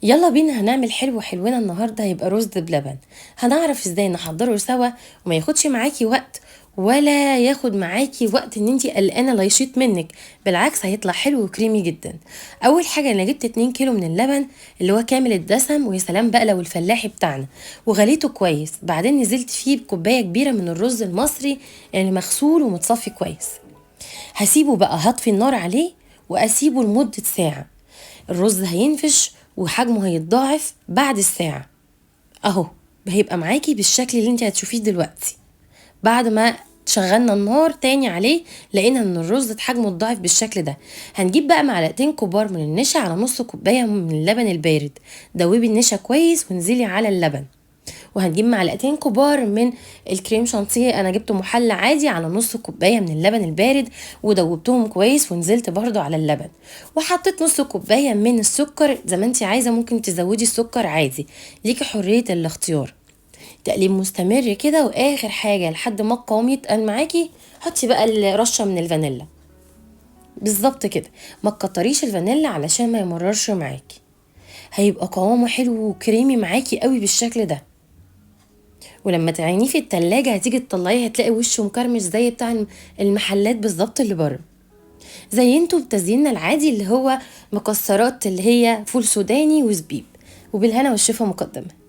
يلا بينا هنعمل حلو حلونا النهارده هيبقى رز بلبن. هنعرف ازاي نحضره سوا وما ياخدش معاكي وقت، ولا ياخد معاكي وقت ان انتي قلقانه لا يشيط منك. بالعكس هيطلع حلو وكريمي جدا. اول حاجه انا جبت 2 كيلو من اللبن اللي هو كامل الدسم، ويا سلام بقى لو الفلاحي بتاعنا، وغليته كويس. بعدين نزلت فيه بكوبايه كبيره من الرز المصري اللي مغسول ومتصفي كويس. هسيبه بقى، هطفي النار عليه واسيبه لمده ساعه. الرز هينفش وحجمه هيتضاعف بعد الساعة. اهو هيبقى معاكي بالشكل اللي انت هتشوفيه دلوقتي. بعد ما شغلنا النار تاني عليه لقينا ان الرز حجمه اتضاعف بالشكل ده. هنجيب بقى معلقتين كبار من النشا على نص كوباية من اللبن البارد. دوبي النشا كويس وانزلي على اللبن. وهنجيب معلقتين كبار من الكريم شانتيه، انا جبته محلى عادي، على نص كوبايه من اللبن البارد ودوبتهم كويس ونزلت برضو على اللبن. وحطيت نص كوبايه من السكر، زي ما انت عايزه ممكن تزودي السكر عادي، ليكي حريه الاختيار. تقليب مستمر كده، واخر حاجه لحد ما القوام يتقل معاكي حطي بقى الرشه من الفانيلا. بالظبط كده، ما تكتريش الفانيلا علشان ما يمررش معاكي. هيبقى قوامه حلو وكريمي معاكي قوي بالشكل ده. ولما تعينيه في التلاجة هتيجي تطلعيه هتلاقي وشه مكرمش زي بتاع المحلات بالظبط اللي بره. زي انتوا بتزييننا العادي اللي هو مكسرات اللي هي فول سوداني وزبيب. وبالهنا والشفا مقدمه.